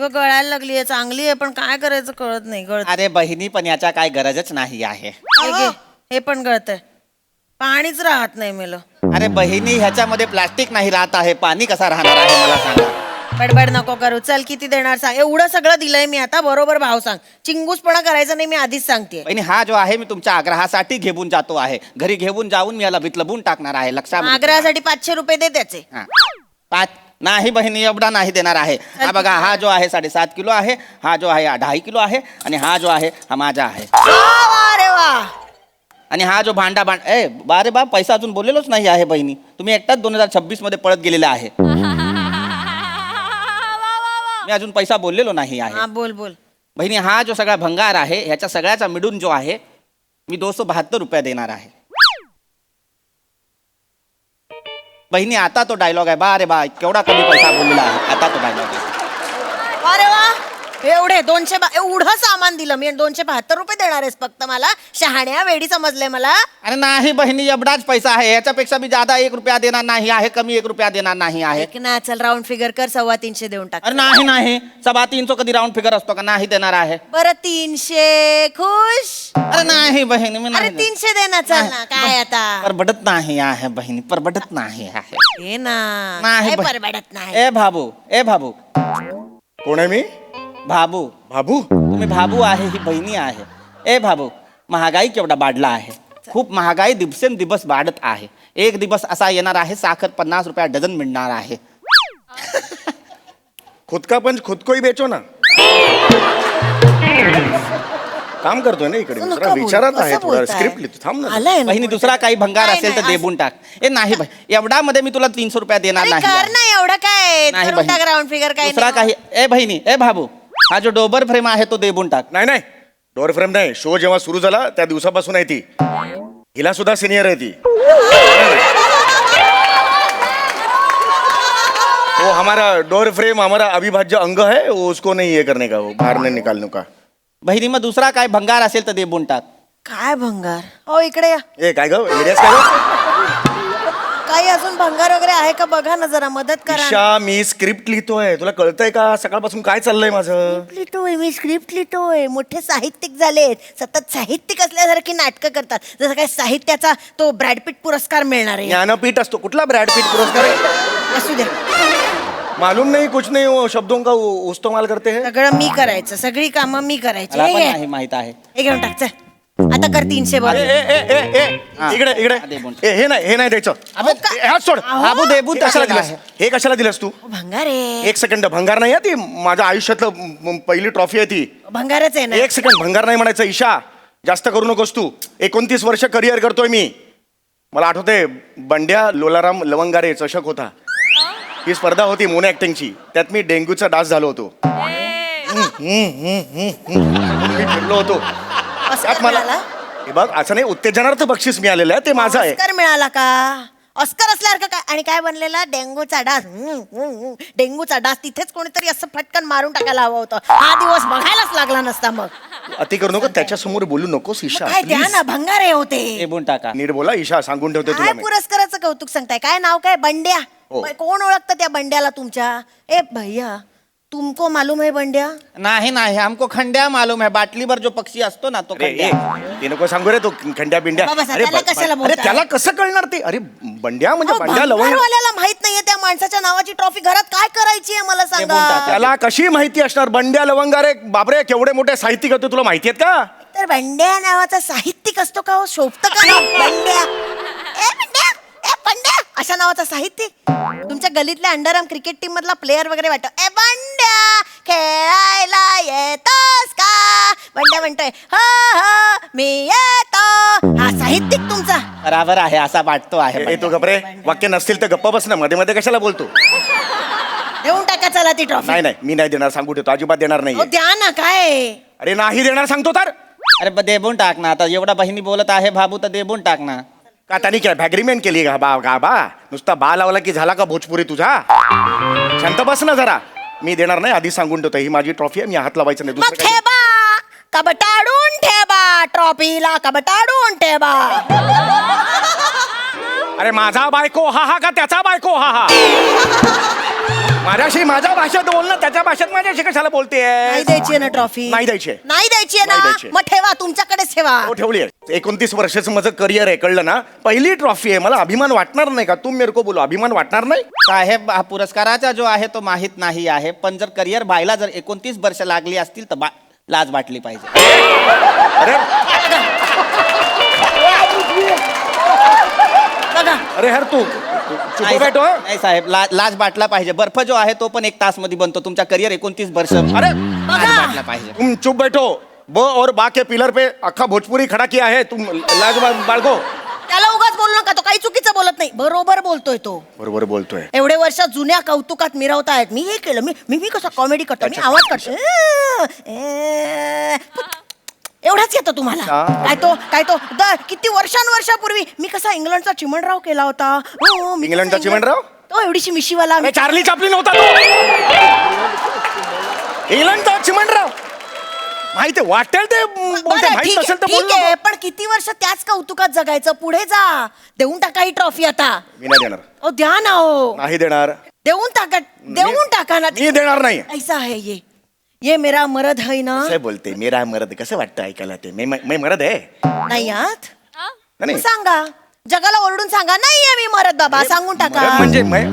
अगं गळायला लागलीये, चांगली आहे पण काय करायचं कळत नाही. अरे बहिणी, पण याच्या काय गरजच नाही आहे. हे पण गळतंय, पाणीच राहत नाही मेलं. अरे बहिणी, ह्याच्यामध्ये प्लास्टिक नाही राहत आहे, पाणी कसा राहणार आहे मला सांगा. बडबड नको करू. चल किती देणार सांग. एवढं सगळं दिलंय मी, आता बरोबर भाव सांग. चिंगूसपणा करायचा नाही, मी आधीच सांगते. बहिणी, हा जो आहे मी तुमच्या आग्रहासाठी घेऊन जातो आहे. घरी घेऊन जाऊन मी याला बितलबून टाकणार आहे. लक्षात आग्रहासाठी 500 रुपये दे त्याचे. पाच नाही बहिणी, एवढा नाही देणार आहे. हा बघा, हा जो आहे 7.5 किलो आहे, हा जो आहे 2.5 किलो आहे, आणि हा जो आहे हा माझा आहे. अरे वा. आणि हा जो बारे बा, पैसा अजून बोललेलोच नाही आहे बहिणी. तुम्ही एकटाच 2026 मध्ये पळत गेलेले आहे. मी अजून पैसा बोललेलो नाही आहे. बोल बोल बहिणी, हा जो सगळा भंगार आहे ह्याच्या सगळ्याचा मिळून जो आहे मी 272 रुपये देणार आहे. बहिणी, आता तो डायलॉग आहे. बा रे बा, केवढा कमी पैसा बोललेला आहे. आता तो डायलॉग आहे. अरे वा. एवढे 200 एवढं सामान दिलं मी, 272 रुपये देणार आहेस फक्त मला? शहाण्या वेडी समजले मला. अरे नाही बहिणी, एवढाच पैसा आहे. याच्यापेक्षा मी ज्यादा 1 रुपया देणार नाही आहे, कमी 1 रुपया देणार नाही आहे. ऐक ना, चल राऊंड फिगर कर, 350 देऊन टाक. अरे नाही नाही, 350 कधी राऊंड फिगर असतो का? नाही देणार आहे. बरं 300 खुश. अरे नाही बहिणी, मी अरे नाही 300 दे ना, चल ना. काय आता परबडत नाही आहे बहिणी, परबडत नाही आहे. हे ना, नाही काय बहीण. परवडत नाही. ए भाबू, ए भाबू. कोण आहे मी? भाबू. बाबू? तुम्ही भाबू आहे, ही बहिणी आहे. ए भाबू, महागाई केवढा वाढला आहे. खूप महागाई दिवसेंदिवस वाढत आहे. एक दिवस असा येणार आहे साखर 50 रुपया डझन मिळणार आहे. खुद का पंच खुद को ही बेचो ना. काम करतोय ना इकडे. नका बोलू, विचारात कसं आहे, थोडा बोलताय? स्क्रिप्ट लिहितो. थांब ना. आलंय ना बहिणी, पुढे. दुसरा काही भंगार नाही, असेल तर नाही, देबून टाक. ए नाही बहिणी, एवढा मध्ये मी तुला 300 रुपया देणार अरे नाही कर आहे. ना, एवढं काय नाही करून टाक बहिणी. Round figure. काय दुसरा नाही. काही. ए बहिणी, ए भाबू, हा जो डोबर फ्रेम आहे तो देबून टाक. नाही नाही, डोअर फ्रेम नाही. शो जेव्हा सुरू झाला त्या दिवसापासून आहे ती. हिला सुद्धा सिनियर आहे ती. वो हमारा डोर फ्रेम हमारा अविभाज्य अंग है, वो उसको नहीं ये करने का, वो बाहर नहीं निकालने का. बहिणी, मग दुसरा काय भंगार असेल तर देबून टाक. काय भंगार? हो इकडे या. ए काय ग, एरियास काय ग? काही अजून भंगार वगैरे आहे का बघा ना, जरा मदत करा. ईशा, मी स्क्रिप्ट लिहितोय. तुला कळतंय का सकाळपासून काय चाललंय माझं? लिहितोय मी, स्क्रिप्ट लिहितोय. मोठे साहित्यिक झालेत, सतत साहित्यिक असल्यासारखी नाटकं करतात. जसं काय साहित्याचा तो ब्रॅडपीट पुरस्कार मिळणार आहे. ज्ञानपीठ असतो. कुठला ब्रॅडपीठ पुरस्कार आहे? असू दे, मालूम नहीं कुछ नहीं, वो शब्दों का इस्तेमाल करते हैं. सगळं मी करायचं, सगळी कामं मी करायची. मला हे पण घे. नाही माहित आहे. हे घेऊन टाक, चल. आता कर 300 ए, बरं. ए, ए, ए, ए, हा. इकडे इकडे. दे बोल. ए, हे नाही द्यायचं. अबे, ए, हात सोड. अहो. बाबू देबून हे कशाला टाकलेलं दिलंस? आहे. हे कशाला दिलंस तू? भंगार आहे. 1 सेकंड, भंगार नाही आहे ती. माझ्या आयुष्यातलं पहिली ट्रॉफी आहे ती. भंगारच आहे ना. 1 सेकंड, भंगार नाही म्हणायचं. ईशा, जास्त करू नकोस तू. 29 वर्ष करिअर करतोय मी. मला आठवते, बंड्या लोलाराम लवंगारे चषक होता. ही स्पर्धा होती मोन ऍक्टिंगची. त्यात मी डेंग्यूचा डास झालो होतो. मी फिरलो होतो. ऑस्कर त्यात मला मिळाला? हे बघ, असं नाही, उत्तेजनार्थ बक्षीस मिळालेलं आहे, ते माझं आहे. ऑस्कर मिळाला का? ऑस्कर असल्यासारखं काय? आणि काय बनलेला? डेंगूचा डास. डेंगूचा डास. तिथेच कोणीतरी असं फटकन मारून टाकायला हवं होतं. हा दिवस बघायलाच लागला नसता मग. अति करू नको, त्याच्यासमोर बोलू नकोस ईशा. काय द्या please. ना, भंगार आहे होते. देबून टाका. नीट बोला ईशा, सांगून ठेवते तुला काय मी. पुरस्काराचं कौतुक सांगताय? काय नाव काय? बंड्या. हो. कोण ओळखतं त्या बंड्याला तुमच्या? ए भैया, तुमको मालूम है बंड्या? नाही नाही, हमको खंड्या मालूम है. बाटलीवर जो पक्षी असतो ना तो अरे खंड्या. ते नको सांगू रे, तो खंड्या बिंड्या. बाबा, त्याला कशाला अरे बोलताय? त्याला कसं कळणार ते? अरे बंड्या म्हणजे अहो, बंड्या लवंग. भंगारवाल्याला माहित नाहीये त्या माणसाच्या नावाची ट्रॉफी घरात काय करायची आहे मला बोलतात. सांगा. त्याला कशी माहिती असणार? बंड्या लवंगारे बापरे, केवढे मोठे साहित्यिक होते, तुला माहिती आहेत का? तर बंड्या नावाचा साहित्यिक असतो का हो? शोभतं का नाव बंड्या? ए बंड्या, ए बंड्या अशा नावाचा साहित्यिक? तुमच्या गलीतल्या अंडरआर्म क्रिकेट टीम मधला प्लेअर वगैरे वाटतो. ए बंड्या, खेळायला येतोस का? बंड्या म्हणतोय हो हो मी येतो. हा साहित्यिक तुमचा? बराबर आहे, असा वाटतो आहे. ए तू गपरे, वाक्य नसतील तर गप्पा बस ना. मध्ये मध्ये कशाला बोलतो? देऊन टाका चला ती ट्रॉफी. नाही नाही, मी नाही देणार, सांगू ठेवतो. अजिबात देणार नाही. द्या ना. काय? अरे नाही देणार सांगतो तर. अरे देबून टाक ना. आता एवढा बहिणी बोलत आहे भाबू, तर देबून टाक ना. का त्यांनी काय भॅग्रीमेंट केली का? बा नुसता बा लावला की झाला का भोजपुरी तुझा? शांत बस ना जरा. मी देणार नाही, आधी सांगून ठेवतो. ही माझी ट्रॉफी आहे, मी हात लावायचं नाही. मग दुसरं काही. ठेवा, कबटाडून ठेवा ट्रॉफीला, कबटाडून ठेवा. अरे माझा बायको हा हा का त्याचा बायको हा हा? माझ्याशी माझ्या भाषेत बोल ना, त्याच्या भाषेत माझ्याशी कशाला बोलतेय? नाही द्यायची आहे ना ट्रॉफी? नाही द्यायची आहे. नाही द्यायची आहे नाही ना? द्यायची आहे. मग ठेवा, तुमच्याकडेच ठेवा. हो ठेवली आहे. 29 वर्षाचं माझं करिअर आहे, कळलं ना? पहिली ट्रॉफी आहे, मला अभिमान वाटणार नाही का? तुम मेरे को बोलो, अभिमान वाटणार नाही? साहेब हा पुरस्काराचा जो आहे तो माहित नाही आहे, पण जर करिअर व्हायला जर 29 वर्ष लागली असतील तर लाज वाटली पाहिजे. अरे बघा, अरे यार तू चुप नाही बैठो. नाही साहेब, लाज वाटला पाहिजे. बर्फ जो आहे तो पण 1 तास मध्ये बनतो. तुमच्या करिअर 29 वर्ष अरे लाज वाटला पाहिजे. तुम चुप बैठो. ब और बा के पिलर पे अख्खा भोजपुरी खड़ा किया है, तुम लाज बाळगो. त्याला उगाच बोलू नका, तो काही चुकीचं बोलत नाही, बरोबर बोलतोय तो. बरोबर बोलतोय. एवढे वर्ष जुन्या कौतुकात मिरवतायत. मी हे केलं, मी कसं कॉमेडी करतो, मी आवाज करतो. एवढाच येतो तुम्हाला. काय तो किती वर्षांवर्षापूर्वी मी कसा इंग्लंडचा चिमणराव केला होता. मी इंग्लंडचा कसा चिमणराव? तो एवढीशी मिशीवाला. अरे चार्ली चापलिन होता तो. इंग्लंडचा चिमणराव माहिती वाटेल ते बोलते, माहित नसेल तर बोल ठीक आहे, नको. पण किती वर्ष त्याच कौतुकात जगायचं? पुढे जा, देऊन टाका ही ट्रॉफी आता. मी नाही देणार. ओ द्या ना, हो नाही देणार. देऊन टाका ना. मी देणार नाही. ऐसा है ये मेरा मरद है ना. कसं बोलते मेरा मरद? कसं वाटतं ऐकायला ते? मैं मरद आहे. नाही आहात? नाही. मग सांगा, जगाला ओरडून सांगा, नाहीये मी मरद बाबा, सांगून टाका. मरद म्हणजे मैं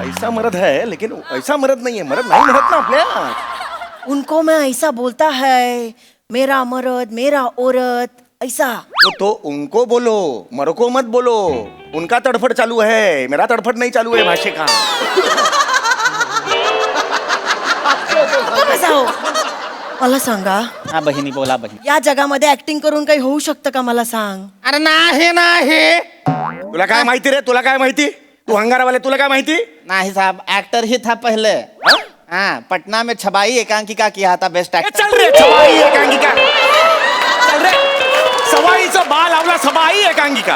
ऐसा मरद है, लेकिन ऐसा मरद नहीं है. मरद नहीं म्हणत ना आपल्या. उनको मैं ऐसा बोलता है, मेरा मरद मेरा औरत ऐसा. तो उनको बोलो, मरो को मत बोलो. उनका तड़फड़ चालू है, मेरा तड़फड़ नहीं चालू है भाषे का. कसा हो? मला सांगा, हा बहिणी, बोला बहिणी. या जगामध्ये ऍक्टिंग करून काही होऊ शकतं का? मला सांग. अरे नाही. तुला काय माहिती रे? तुला काय माहिती? तू हंगारावाले, तुला काय माहिती? नहीं साहब, एक्टर ही था पहले. हाँ, पटना में छबाई एकांकिका किया था बेस्ट ए, एक्टर. चल रे सवाई एकांकिका. चल रे सवाईचं बा लावला, सबाई एकांकिका.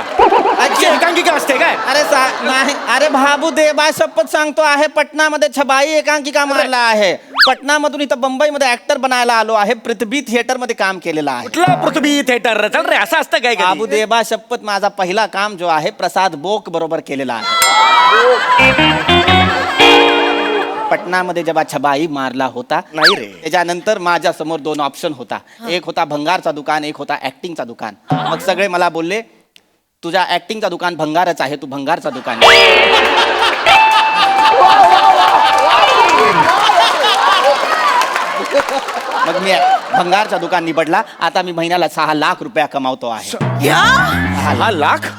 अच्छी एकांकिका असते काय? अरे नाही, अरे भाबू देवा शपथ सांगतो आहे, पटनामध्ये छबाई एकांकिका मारला आहे. पटनामधून इथं मुंबईमध्ये ऍक्टर बनायला आलो आहे. पृथ्वी थिएटर मध्ये काम केलेलं आहे. कुठलं पृथ्वी थिएटर? चल रे, असं असतं काय? बाबू देवा शपथ, माझा पहिला काम जो आहे प्रसाद बोक बरोबर केलेला आहे. पटनामध्ये जेव्हा छबाई मारला होता, नाही रे. त्याच्यानंतर माझ्या समोर 2 ऑप्शन होता. एक होता भंगारचा दुकान, एक होता ऍक्टिंगचा दुकान. मग सगळे मला बोलले, तुझ्या ऍक्टिंगचा दुकान भंगारच आहे, तू भंगारचा दुकान. मग मी भंगारचा दुकान निवडला. आता मी महिन्याला 6 लाख रुपया कमावतो आहे. 6 लाख?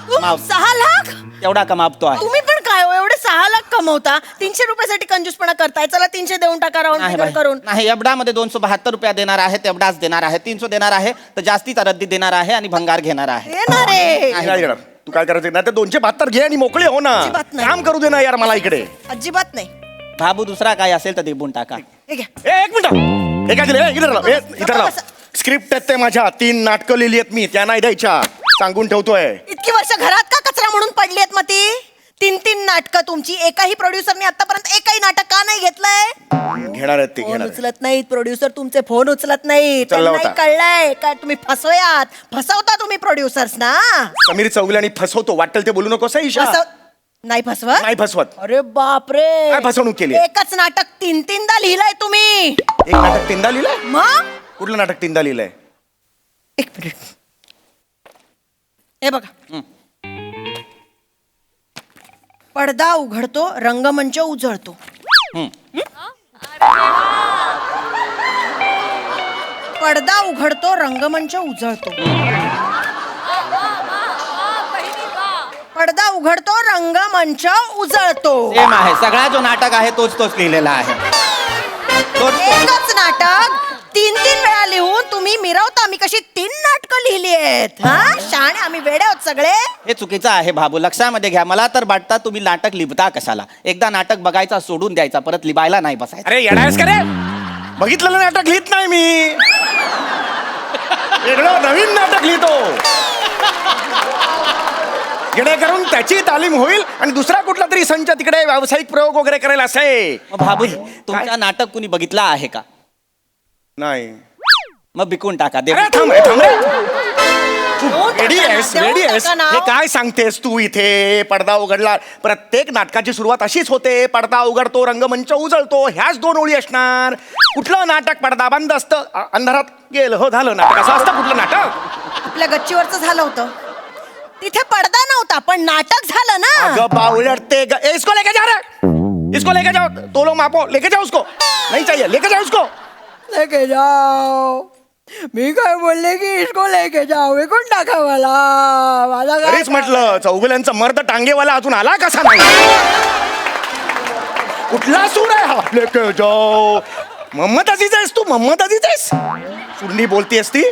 6 लाख एवढा कमावतो आहे. तुम्ही पण काय हो, एवढे 6 लाख कमवता? 300 रुपयासाठी कंजूसपणा करताय. चला 300 देऊन टाका, राऊंड नाही फिगर बाई, करून. नाही, एवढामध्ये 272 रुपया देणार आहे, तेवढाच देणार आहे. 300 देणार आहे तर जास्तीचा रद्दी देणार आहे आणि भंगार घेणार आहे. येणार रे. नाही देणार. तू काय करायचं? नाही तर 272 घे आणि मोकळे हो ना. अजिबात नाही. काम करू दे ना यार मला इकडे. अजिबात नाही. बाबू दुसरा काय असेल तर देऊन टाका. हे घ्या. ए, एक मिनिट. हे काय दिलं? इधर लाव. स्क्रिप्ट आहेत ते माझ्या. 3 नाटकं लिहिली आहेत मी, त्या नाही द्यायच्या, सांगून ठेवतोय. इतकी वर्ष घरात का कचरा म्हणून पडली आहेत मग ती? 3 नाटकं तुमची. एकाही प्रोड्युसरने आतापर्यंत एकही नाटक का नाही घेतलंय? घेणार आहेत ते, फोन घेणार आहेत. उचलत नाहीत प्रोड्युसर, तुमचे फोन उचलत नाहीत. उचलला त्यांनाही होता. कळलंय का तुम्ही फसवता तुम्ही प्रोड्युसर्स ना. समीर चौगुले फसवतो, वाटेल ते बोलू नकोस ईशा. नाही फसवत? नाही फसवत. अरे बापरे, काय फसवणूक केली? एकच नाटक 3दा लिहिलंय तुम्ही. एक नाटक 3दा लिहिलंय? मग कुठलं नाटक 3दा लिहिलंय? 1 मिनिट. हे बघा, पडदा उघडतो, रंगमंच उजळतो. पडदा उघडतो, रंगमंच उजळतो. पडदा उघडतो, रंगमंच उजळतो. सेम आहे, सगळा जो नाटक आहे तोच लिहिलेला आहे. एकच नाटक 3 वेळा लिहून तुम्ही मिरवता. मी कशी 3 नाटकं लिहिली आहेत? हा, शहाणे आम्ही वेडे आहोत सगळे. हे चुकीचं आहे बाबू, लक्षामध्ये घ्या. मला तर वाटतं तुम्ही नाटक लिहिता कशाला? एकदा नाटक बघायचा सोडून द्यायचा, परत लिहायला नाही बसायचं. अरे येडायस का रे? बघितलेलं नाटक लिहित नाही मी, वेगळं नवीन नाटक लिहितो. जेणेकरून त्याची तालीम होईल आणि दुसरा कुठला तरी संच तिकडे व्यावसायिक प्रयोग वगैरे करायला असे. मग बाबू, तुमचा नाटक कुणी बघितला आहे का? नाही. मग विकून टाका. अरे थांब रे. रेडी आहेस रेडी आहेस हे काय सांगतेस तू इथे पडदा उघडला प्रत्येक नाटकाची सुरुवात अशीच होते पडदा उघडतो रंगमंच उजळतो ह्याच 2 ओळी असणार कुठलं नाटक पडदा बंद असतं अंधारात गेलं हो झालं नाटक असं असतं कुठलं नाटक आपल्या गच्चीवरचं झालं होतं तिथे पडदा नव्हता पण नाटक झालं ना. अगं बावळटते इसको लेके जा रहा इसको लेके जाओ तोलो मापो लेके जाओ उसको नहीं चाहिए लेके जाओ उसको लेके जाओ. मी काय बोलले की इसको लेके जाओ विकून टाका मला माझा काय तरीच म्हटलं चौगुल्यांचा मर्द टांगेवाला अजून आला कसा नाही कुठला सूर आहे हा लेके जाओ मोहम्मद अजीज आहेस तू मोहम्मद अजीज आहेस सुरली बोलतीयस ती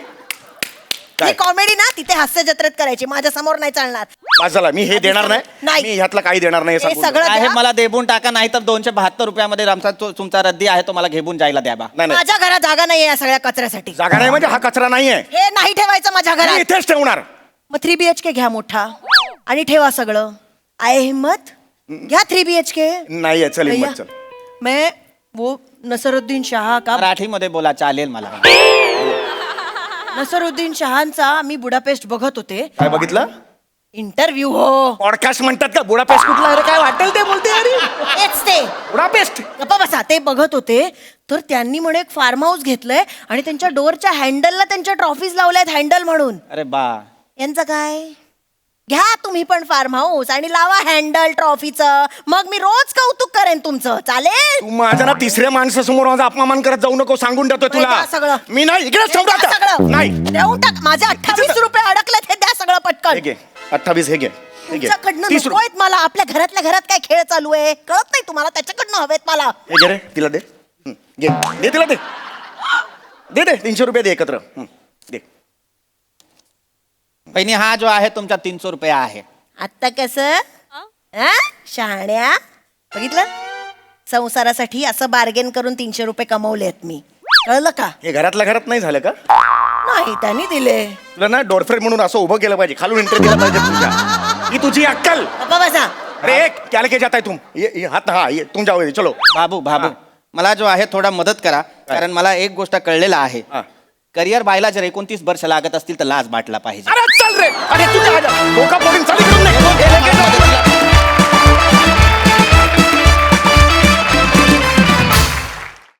ही कॉमेडी ना तिथे हास्य जत्रेत करायची माझ्या समोर नाही चालणार. बस झाला मी हे देणार नाही नाही. मी ह्यातलं काही देणार नाही हे हे सांगून सगळं ठेव. आहे द्या. मला देबून टाका नाही तर 272 रुपयामध्ये आमचा तुमचा रद्दी आहे तो मला घेऊन जायला द्या बा. नाही नाही माझ्या घरात जागा नाहीये या सगळ्या कचऱ्यासाठी. जागा नाही म्हणजे हा कचरा नाहीये हे नाही ठेवायचं माझ्या मी घरात. इथेच ठेवणार मग 3 BHK घ्या मोठा आणि ठेवा सगळं. आहे हिम्मत घ्या 3 BHK. नाहीये चल हिम्मत चल मैं वो नसरुद्दीन शाह का मराठीमध्ये बोला चालेल मला. नसरुद्दीन शहांचा मी बुडापेस्ट बघत होते काय बघितलं इंटरव्ह्यू हो पॉडकास्ट म्हणतात का बुडापेस्ट कुठला अरे काय वाटेल ते बोलते अरे तेच ते बुडापेस्ट गप्पा बसा ते बघत होते तर त्यांनी म्हणे एक फार्म हाऊस घेतलंय आणि त्यांच्या डोअरच्या हँडलला त्यांच्या ट्रॉफीज लावल्यात हँडल म्हणून. अरे बा यांचं काय घ्या तुम्ही पण फार्म हाऊस आणि लावा हँडल ट्रॉफीचं मग मी रोज कौतुक करेन तुमचं चालेल. तू माझ्या ना तिसऱ्या माणसासमोर माझा अपमान करत जाऊ नको सांगून ठेवतोय द्या तुला सगळं. मी नाही इकडेच ठेवतो द्या आता. सगळं. नाही देऊन टाक माझे 28 रुपये अडकलेत हे द्या सगळं हे पटकन. घे 28 हे घे हे घे तुमच्याकडनं 30 रुपये नकोयत मला आपल्या घरातल्या घरात काय खेळ चालू आहे कळत नाही तुम्हाला त्याच्याकडनं हवेत मला. हे घे रे तिला दे घे दे तिला दे दे दे 300 रुपये दे एकत्र दे बहिणी हा जो आहे तुमचा 300 रुपये आहे. आता कसं शहाण्या बघितलं संसारासाठी असं बार्गेन करून 300 रुपये कमवलेत मी कळलं का. हे घरातल्या घरात नाही झालं का नाही त्यांनी दिले. तुला ना डोरफ्रेड म्हणून असं उभं केलं पाहिजे खालून एंट्री दिला पाहिजे तुझ्या ही तुझी अक्कल गप्पा बसा. अरे क्या लेके जाता है तुम ये हाथ हाँ ये तुम जाओ चलो बाबू बाबू मला जो आहे थोडा मदत करा कारण मला एक गोष्ट कळलेला आहे हा. करिअर बायला जर 29 वर्ष लागत असतील तर लाज बाटला पाहिजे. अरे चल रे अरे तुझ्या डोका फोडून चालू करून